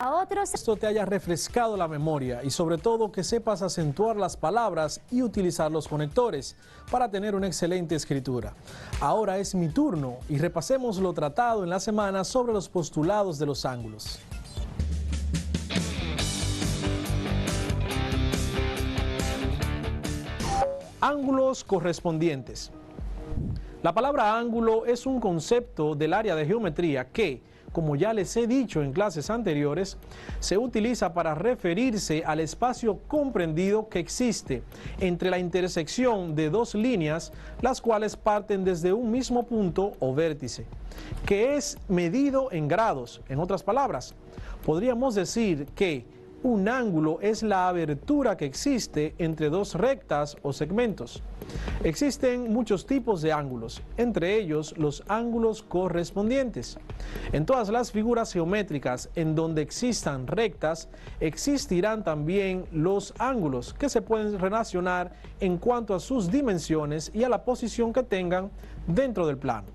A otros. Esto te haya refrescado la memoria y sobre todo que sepas acentuar las palabras y utilizar los conectores para tener una excelente escritura. Ahora es mi turno y repasemos lo tratado en la semana sobre los postulados de los ángulos. Ángulos correspondientes. La palabra ángulo es un concepto del área de geometría que, como ya les he dicho en clases anteriores, se utiliza para referirse al espacio comprendido que existe entre la intersección de dos líneas, las cuales parten desde un mismo punto o vértice, que es medido en grados. En otras palabras, podríamos decir que un ángulo es la abertura que existe entre dos rectas o segmentos. Existen muchos tipos de ángulos, entre ellos los ángulos correspondientes. En todas las figuras geométricas en donde existan rectas, existirán también los ángulos que se pueden relacionar en cuanto a sus dimensiones y a la posición que tengan dentro del plano.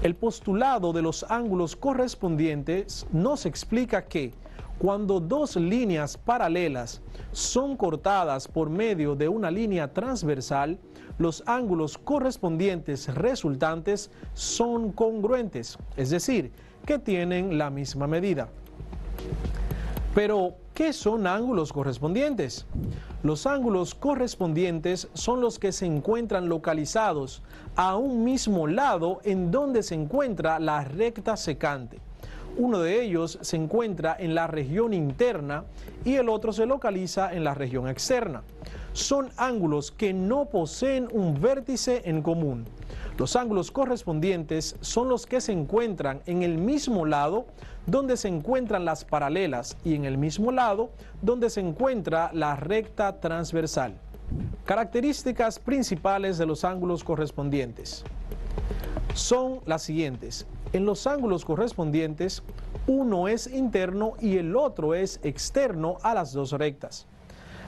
El postulado de los ángulos correspondientes nos explica que cuando dos líneas paralelas son cortadas por medio de una línea transversal, los ángulos correspondientes resultantes son congruentes, es decir, que tienen la misma medida. Pero, ¿qué son ángulos correspondientes? Los ángulos correspondientes son los que se encuentran localizados a un mismo lado en donde se encuentra la recta secante. Uno de ellos se encuentra en la región interna y el otro se localiza en la región externa. Son ángulos que no poseen un vértice en común. Los ángulos correspondientes son los que se encuentran en el mismo lado donde se encuentran las paralelas y en el mismo lado donde se encuentra la recta transversal. Características principales de los ángulos correspondientes son las siguientes. En los ángulos correspondientes, uno es interno y el otro es externo a las dos rectas.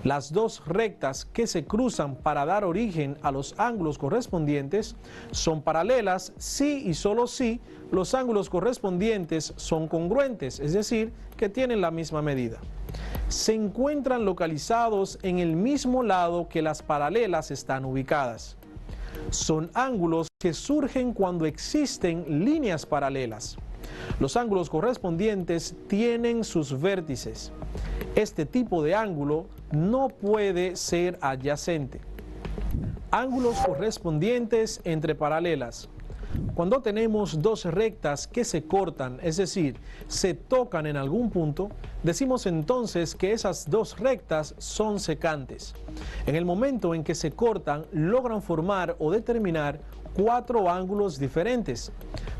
Las dos rectas que se cruzan para dar origen a los ángulos correspondientes son paralelas si y solo si los ángulos correspondientes son congruentes, es decir, que tienen la misma medida. Se encuentran localizados en el mismo lado que las paralelas están ubicadas. Son ángulos que surgen cuando existen líneas paralelas. Los ángulos correspondientes tienen sus vértices. Este tipo de ángulo no puede ser adyacente. Ángulos correspondientes entre paralelas. Cuando tenemos dos rectas que se cortan, es decir, se tocan en algún punto, decimos entonces que esas dos rectas son secantes. En el momento en que se cortan, logran formar o determinar cuatro ángulos diferentes,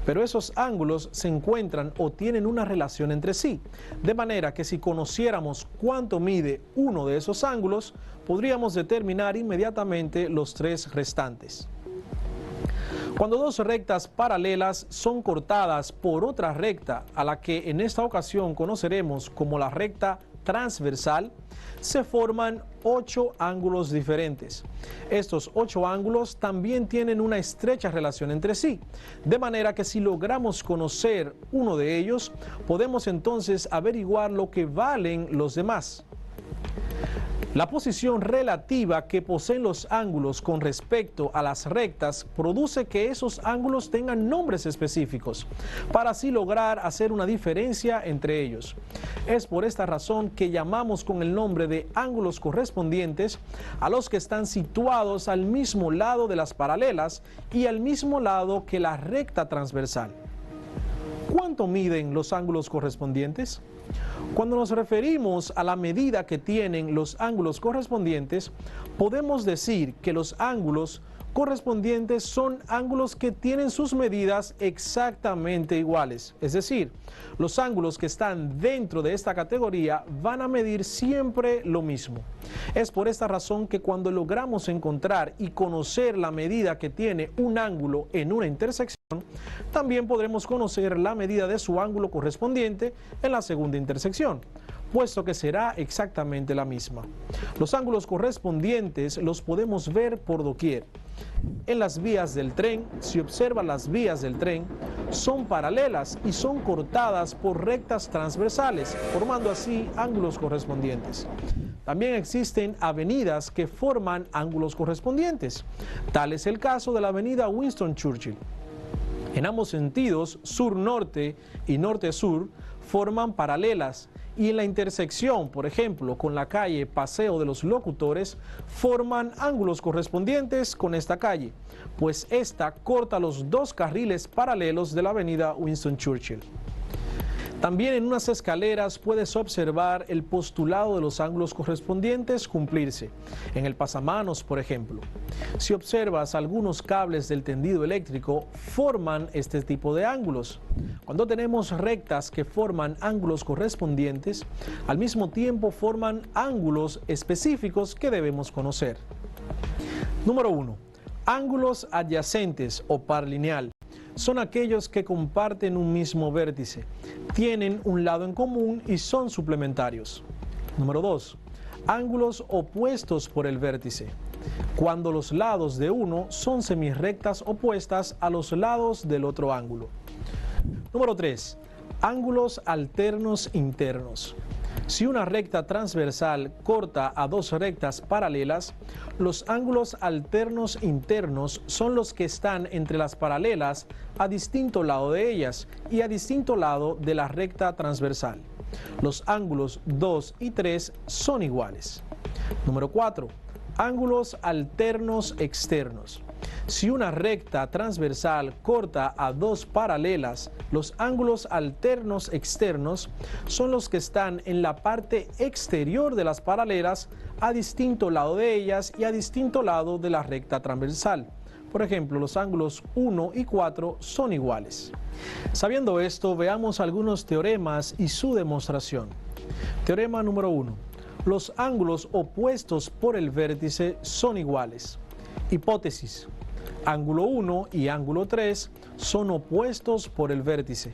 pero esos ángulos se encuentran o tienen una relación entre sí, de manera que si conociéramos cuánto mide uno de esos ángulos, podríamos determinar inmediatamente los tres restantes. Cuando dos rectas paralelas son cortadas por otra recta, a la que en esta ocasión conoceremos como la recta transversal, se forman 8 ángulos diferentes. Estos 8 ángulos también tienen una estrecha relación entre sí, de manera que si logramos conocer uno de ellos, podemos entonces averiguar lo que valen los demás. La posición relativa que poseen los ángulos con respecto a las rectas produce que esos ángulos tengan nombres específicos, para así lograr hacer una diferencia entre ellos. Es por esta razón que llamamos con el nombre de ángulos correspondientes a los que están situados al mismo lado de las paralelas y al mismo lado que la recta transversal. ¿Cuánto miden los ángulos correspondientes? Cuando nos referimos a la medida que tienen los ángulos correspondientes, podemos decir que los ángulos correspondientes son ángulos que tienen sus medidas exactamente iguales. Es decir, los ángulos que están dentro de esta categoría van a medir siempre lo mismo. Es por esta razón que cuando logramos encontrar y conocer la medida que tiene un ángulo en una intersección, también podremos conocer la medida de su ángulo correspondiente en la segunda intersección, puesto que será exactamente la misma. Los ángulos correspondientes los podemos ver por doquier. En las vías del tren, si observa las vías del tren, son paralelas y son cortadas por rectas transversales, formando así ángulos correspondientes. También existen avenidas que forman ángulos correspondientes. Tal es el caso de la avenida Winston Churchill. En ambos sentidos, sur-norte y norte-sur, forman paralelas, y en la intersección, por ejemplo, con la calle Paseo de los Locutores, forman ángulos correspondientes con esta calle, pues esta corta los dos carriles paralelos de la avenida Winston Churchill. También en unas escaleras puedes observar el postulado de los ángulos correspondientes cumplirse, en el pasamanos, por ejemplo. Si observas algunos cables del tendido eléctrico, forman este tipo de ángulos. Cuando tenemos rectas que forman ángulos correspondientes, al mismo tiempo forman ángulos específicos que debemos conocer. Número 1. Ángulos adyacentes o par lineal. Son aquellos que comparten un mismo vértice, tienen un lado en común y son suplementarios. Número 2. Ángulos opuestos por el vértice. Cuando los lados de uno son semirrectas opuestas a los lados del otro ángulo. Número 3. Ángulos alternos internos. Si una recta transversal corta a dos rectas paralelas, los ángulos alternos internos son los que están entre las paralelas a distinto lado de ellas y a distinto lado de la recta transversal. Los ángulos 2 y 3 son iguales. Número 4. Ángulos alternos externos. Si una recta transversal corta a dos paralelas, los ángulos alternos externos son los que están en la parte exterior de las paralelas a distinto lado de ellas y a distinto lado de la recta transversal. Por ejemplo, los ángulos 1 y 4 son iguales. Sabiendo esto, veamos algunos teoremas y su demostración. Teorema número 1. Los ángulos opuestos por el vértice son iguales. Hipótesis. Ángulo 1 y ángulo 3 son opuestos por el vértice.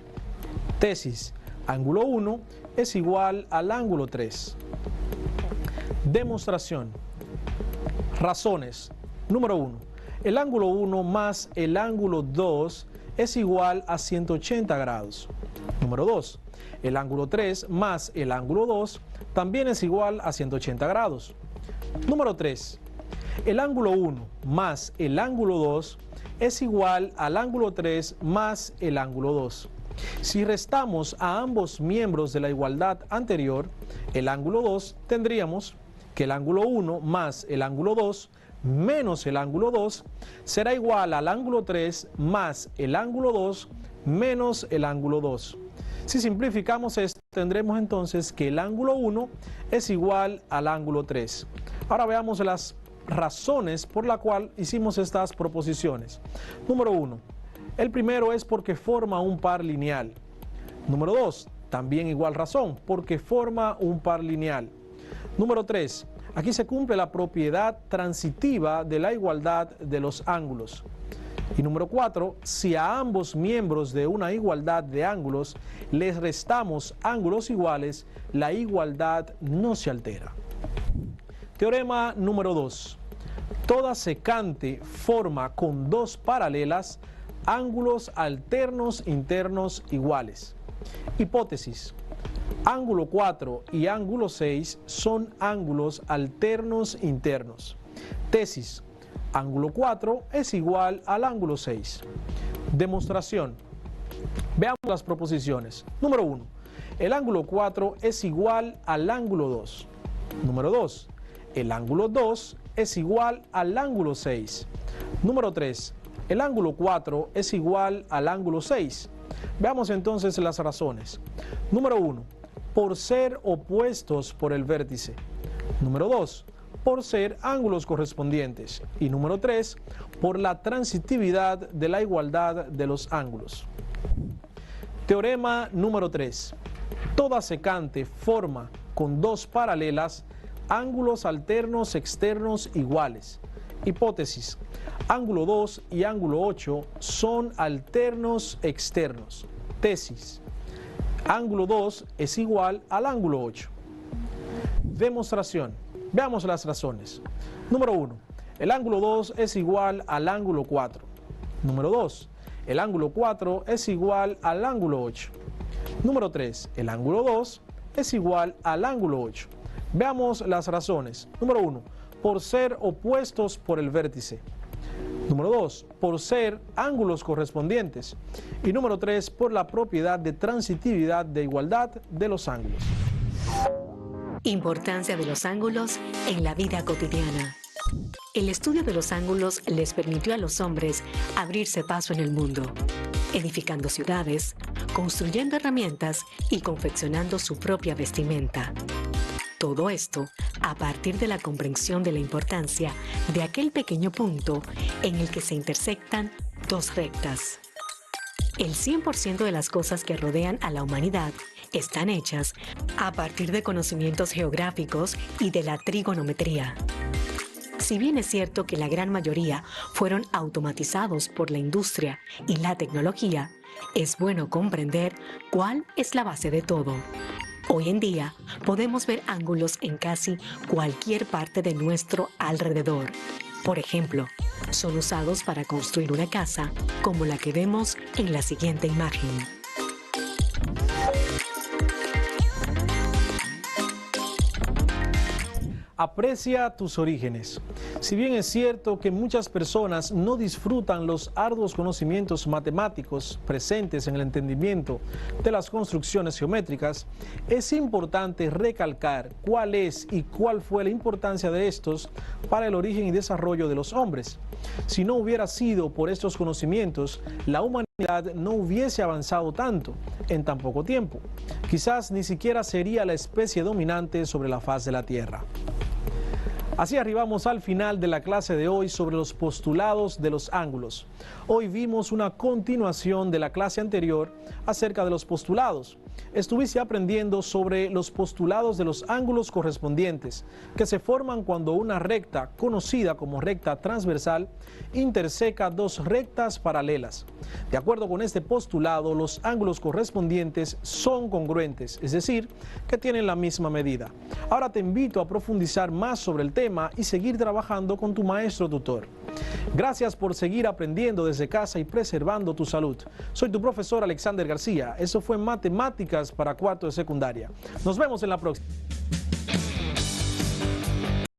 Tesis. Ángulo 1 es igual al ángulo 3. Demostración. Razones. Número 1. El ángulo 1 más el ángulo 2 es igual a 180 grados. Número 2. El ángulo 3 más el ángulo 2 también es igual a 180 grados. Número 3. El ángulo 1 más el ángulo 2 es igual al ángulo 3 más el ángulo 2. Si restamos a ambos miembros de la igualdad anterior, el ángulo 2, tendríamos que el ángulo 1 más el ángulo 2 menos el ángulo 2 será igual al ángulo 3 más el ángulo 2 menos el ángulo 2. Si simplificamos esto, tendremos entonces que el ángulo 1 es igual al ángulo 3. Ahora veamos las razones por la cual hicimos estas proposiciones. Número 1. El primero es porque forma un par lineal. Número 2. También igual razón, porque forma un par lineal. Número 3. Aquí se cumple la propiedad transitiva de la igualdad de los ángulos. Y número 4, si a ambos miembros de una igualdad de ángulos les restamos ángulos iguales, la igualdad no se altera. Teorema número 2. Toda secante forma con dos paralelas ángulos alternos internos iguales. Hipótesis. Ángulo 4 y ángulo 6 son ángulos alternos internos. Tesis. Ángulo 4 es igual al ángulo 6. Demostración. Veamos las proposiciones. Número 1. El ángulo 4 es igual al ángulo 2. Número 2. El ángulo 2 es igual al ángulo 6. Número 3. El ángulo 4 es igual al ángulo 6. Veamos entonces las razones. Número 1. Por ser opuestos por el vértice. Número 2. Por ser ángulos correspondientes. Y número 3. Por la transitividad de la igualdad de los ángulos. Teorema número 3. Toda secante forma con dos paralelas ángulos alternos externos iguales. Hipótesis. Ángulo 2 y ángulo 8 son alternos externos. Tesis. Ángulo 2 es igual al ángulo 8. Demostración. Veamos las razones. Número 1. El ángulo 2 es igual al ángulo 4. Número 2. El ángulo 4 es igual al ángulo 8. Número 3. El ángulo 2 es igual al ángulo 8. Veamos las razones. Número 1. Por ser opuestos por el vértice. Número 2. Por ser ángulos correspondientes. Y número 3. Por la propiedad de transitividad de igualdad de los ángulos. Importancia de los ángulos en la vida cotidiana. El estudio de los ángulos les permitió a los hombres abrirse paso en el mundo, edificando ciudades, construyendo herramientas y confeccionando su propia vestimenta. Todo esto a partir de la comprensión de la importancia de aquel pequeño punto en el que se intersectan dos rectas. El 100% de las cosas que rodean a la humanidad están hechas a partir de conocimientos geográficos y de la trigonometría. Si bien es cierto que la gran mayoría fueron automatizados por la industria y la tecnología, es bueno comprender cuál es la base de todo. Hoy en día podemos ver ángulos en casi cualquier parte de nuestro alrededor. Por ejemplo, son usados para construir una casa como la que vemos en la siguiente imagen. Aprecia tus orígenes. Si bien es cierto que muchas personas no disfrutan los arduos conocimientos matemáticos presentes en el entendimiento de las construcciones geométricas, es importante recalcar cuál es y cuál fue la importancia de estos para el origen y desarrollo de los hombres. Si no hubiera sido por estos conocimientos, la humanidad no hubiese avanzado tanto en tan poco tiempo. Quizás ni siquiera sería la especie dominante sobre la faz de la Tierra. Así arribamos al final de la clase de hoy sobre los postulados de los ángulos. Hoy vimos una continuación de la clase anterior acerca de los postulados. Estuviste aprendiendo sobre los postulados de los ángulos correspondientes, que se forman cuando una recta, conocida como recta transversal, interseca dos rectas paralelas. De acuerdo con este postulado, los ángulos correspondientes son congruentes, es decir, que tienen la misma medida. Ahora te invito a profundizar más sobre el tema y seguir trabajando con tu maestro tutor. Gracias por seguir aprendiendo desde casa y preservando tu salud. Soy tu profesor Alexander García. Eso fue Matemáticas para cuarto de secundaria. Nos vemos en la próxima.